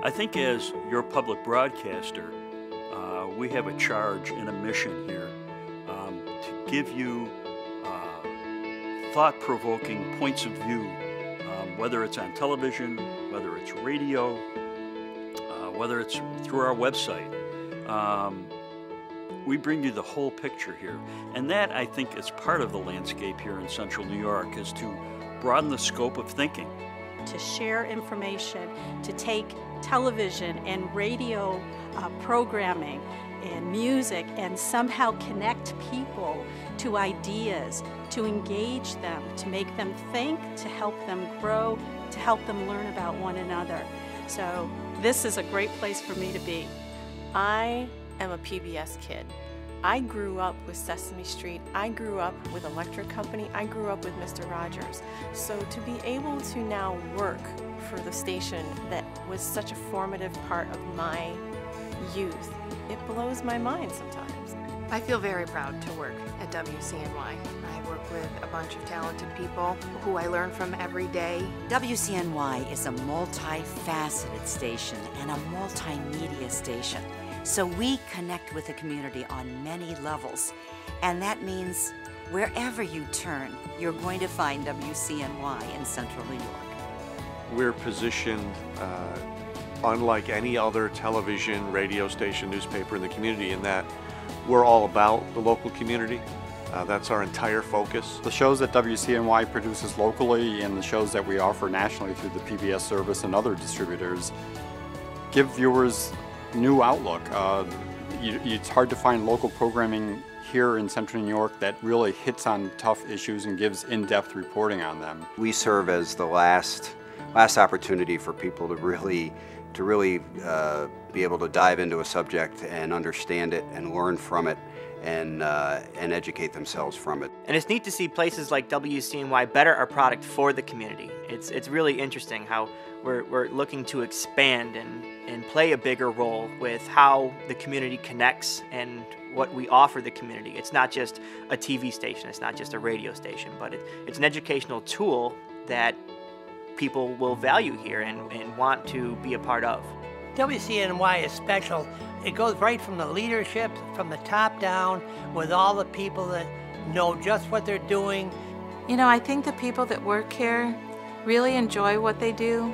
I think as your public broadcaster, we have a charge and a mission here to give you thought-provoking points of view, whether it's on television, whether it's radio, whether it's through our website. We bring you the whole picture here. And that, I think, is part of the landscape here in Central New York, is to broaden the scope of thinking. To share information, to take television and radio programming and music and somehow connect people to ideas, to engage them, to make them think, to help them grow, to help them learn about one another. So this is a great place for me to be. I am a PBS kid. I grew up with Sesame Street. I grew up with Electric Company. I grew up with Mr. Rogers. So to be able to now work for the station that was such a formative part of my youth, it blows my mind sometimes. I feel very proud to work at WCNY. I work with a bunch of talented people who I learn from every day. WCNY is a multifaceted station and a multimedia station. So we connect with the community on many levels, and that means wherever you turn, you're going to find WCNY in Central New York. We're positioned unlike any other television, radio station, newspaper in the community in that we're all about the local community. That's our entire focus. The shows that WCNY produces locally and the shows that we offer nationally through the PBS service and other distributors give viewers new outlook. It's hard to find local programming here in Central New York that really hits on tough issues and gives in-depth reporting on them. We serve as the last opportunity for people to really be able to dive into a subject and understand it and learn from it and educate themselves from it. And it's neat to see places like WCNY better our product for the community. It's really interesting how we're looking to expand and play a bigger role with how the community connects and what we offer the community. It's not just a TV station, it's not just a radio station, but it's an educational tool that people will value here and want to be a part of. WCNY is special. It goes right from the leadership, from the top down, with all the people that know just what they're doing. You know, I think the people that work here really enjoy what they do.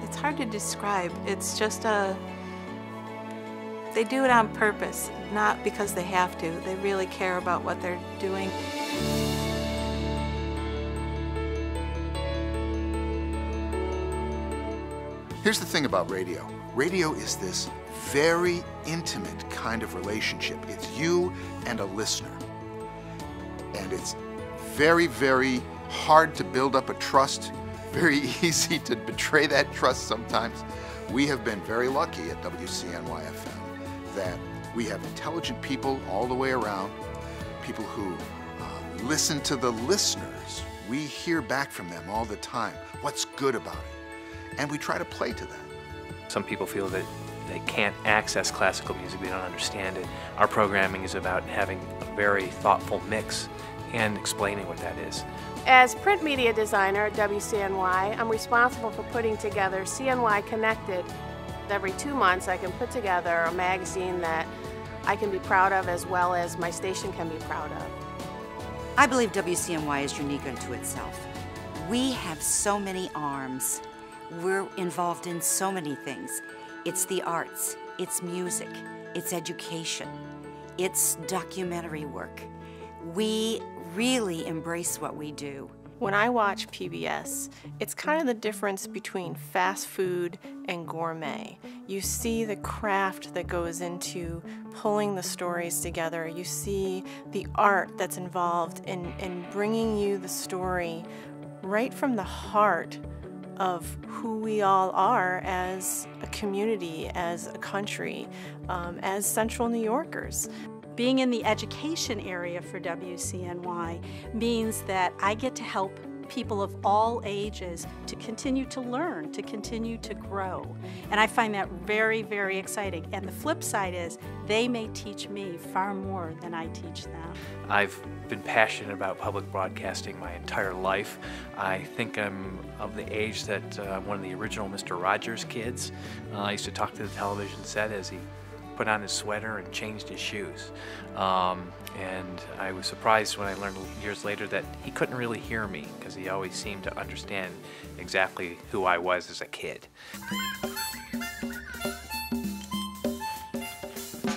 It's hard to describe. It's just they do it on purpose, not because they have to. They really care about what they're doing. Here's the thing about radio. Radio is this very intimate kind of relationship. It's you and a listener. And it's very, very hard to build up a trust, very easy to betray that trust sometimes. We have been very lucky at WCNY FM that we have intelligent people all the way around, people who listen to the listeners. We hear back from them all the time. What's good about it? And we try to play to that. Some people feel that they can't access classical music, they don't understand it. Our programming is about having a very thoughtful mix and explaining what that is. As print media designer at WCNY, I'm responsible for putting together CNY Connected. Every 2 months I can put together a magazine that I can be proud of as well as my station can be proud of. I believe WCNY is unique unto itself. We have so many arms. We're involved in so many things. It's the arts, it's music, it's education, it's documentary work. We really embrace what we do. When I watch PBS, it's kind of the difference between fast food and gourmet. You see the craft that goes into pulling the stories together. You see the art that's involved in bringing you the story right from the heart of who we all are as a community, as a country, as Central New Yorkers. Being in the education area for WCNY means that I get to help people of all ages to continue to learn, to continue to grow. And I find that very, very exciting. And the flip side is they may teach me far more than I teach them. I've been passionate about public broadcasting my entire life. I think I'm of the age that one of the original Mr. Rogers kids. I used to talk to the television set as he put on his sweater and changed his shoes. And I was surprised when I learned years later that he couldn't really hear me because he always seemed to understand exactly who I was as a kid.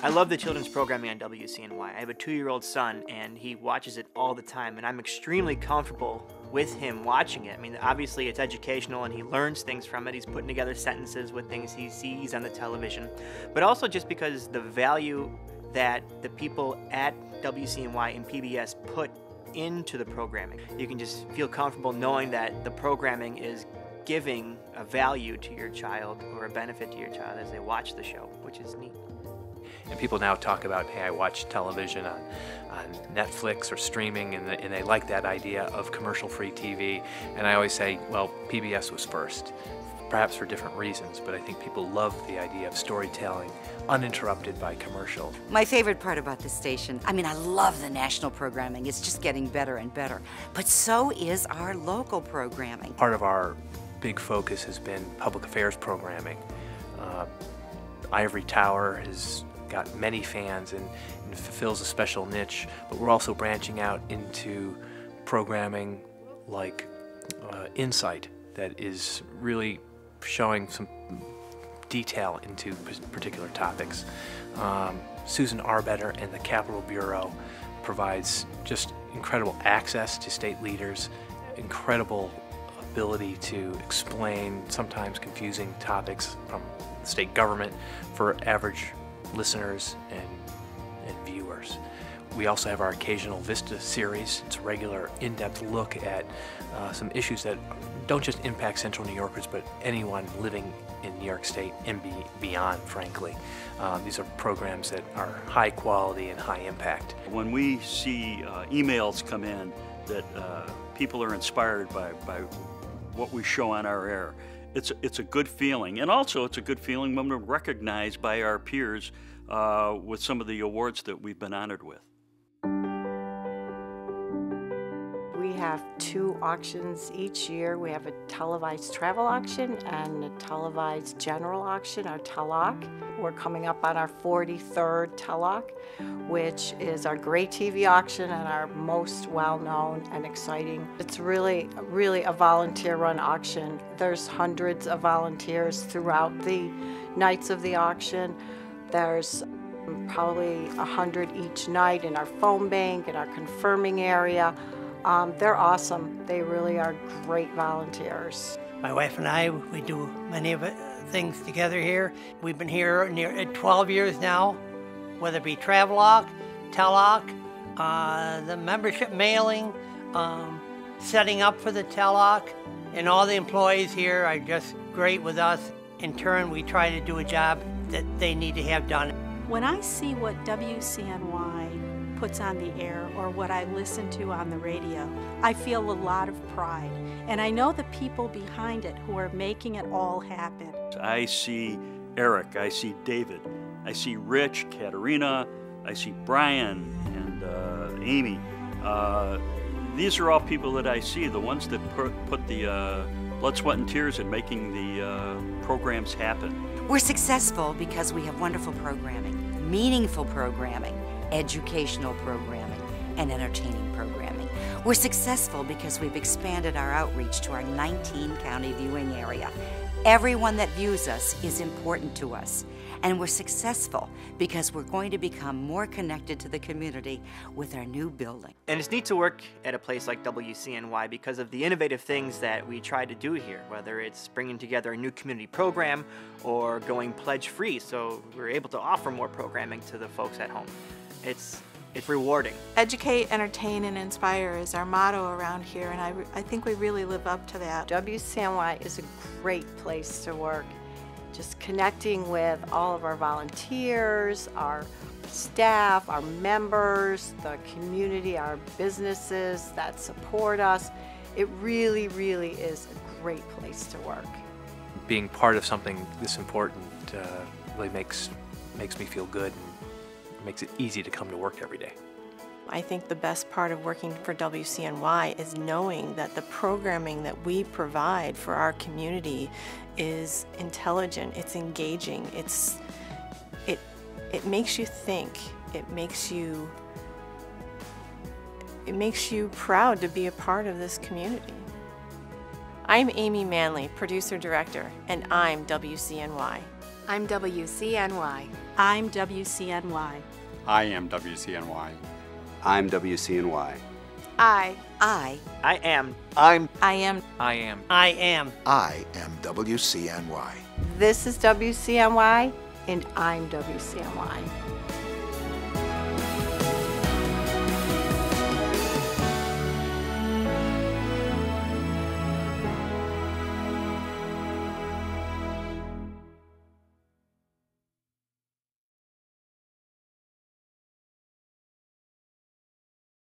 I love the children's programming on WCNY. I have a 2-year-old son, and he watches it all the time, and I'm extremely comfortable with him watching it. I mean, obviously it's educational, and he learns things from it. He's putting together sentences with things he sees on the television, but also just because the value that the people at WCNY and PBS put into the programming. You can just feel comfortable knowing that the programming is giving a value to your child or a benefit to your child as they watch the show, which is neat. And people now talk about, hey, I watch television on Netflix or streaming, and they like that idea of commercial-free TV. And I always say, well, PBS was first, perhaps for different reasons, but I think people love the idea of storytelling uninterrupted by commercial. My favorite part about the station, I mean, I love the national programming. It's just getting better and better. But so is our local programming. Part of our big focus has been public affairs programming. Ivory Tower has got many fans and fulfills a special niche, but we're also branching out into programming like Insight that is really showing some detail into particular topics. Susan Arbetter and the Capitol Bureau provides just incredible access to state leaders, incredible ability to explain sometimes confusing topics from state government for average listeners and viewers. We also have our occasional Vista series. It's a regular in-depth look at some issues that don't just impact Central New Yorkers, but anyone living in New York State and beyond, frankly. These are programs that are high quality and high impact. When we see emails come in that people are inspired by what we show on our air, it's a good feeling. And also it's a good feeling when we're recognized by our peers with some of the awards that we've been honored with. We have 2 auctions each year. We have a televised travel auction and a televised general auction, our TELOC. We're coming up on our 43rd TELOC, which is our great TV auction and our most well-known and exciting. It's really a volunteer-run auction. There's hundreds of volunteers throughout the nights of the auction. There's probably 100 each night in our phone bank, in our confirming area. They're awesome. They really are great volunteers. My wife and I, we do many of things together here. We've been here near 12 years now, whether it be Travelock, TELOC, the membership mailing, setting up for the TELOC, and all the employees here are just great with us. In turn, we try to do a job that they need to have done. When I see what WCNY puts on the air or what I listen to on the radio, I feel a lot of pride. And I know the people behind it who are making it all happen. I see Eric, I see David, I see Rich, Katerina, I see Brian and Amy. These are all people that I see, the ones that put the blood, sweat, and tears in making the programs happen. We're successful because we have wonderful programming, meaningful programming, educational programming, and entertaining programming. We're successful because we've expanded our outreach to our 19-county viewing area. Everyone that views us is important to us. And we're successful because we're going to become more connected to the community with our new building. And it's neat to work at a place like WCNY because of the innovative things that we try to do here, whether it's bringing together a new community program or going pledge-free, so we're able to offer more programming to the folks at home. It's rewarding. Educate, entertain, and inspire is our motto around here, and I think we really live up to that. WCNY is a great place to work. Just connecting with all of our volunteers, our staff, our members, the community, our businesses that support us. It really, really is a great place to work. Being part of something this important really makes me feel good and makes it easy to come to work every day. I think the best part of working for WCNY is knowing that the programming that we provide for our community is intelligent, it's engaging, it makes you think, it makes you proud to be a part of this community. I'm Amy Manley, producer-director, and I'm WCNY. I'm WCNY. I'm WCNY. I am WCNY. I'm WCNY. I am. I'm. I am. I am. I am. I am WCNY. This is WCNY, and I'm WCNY.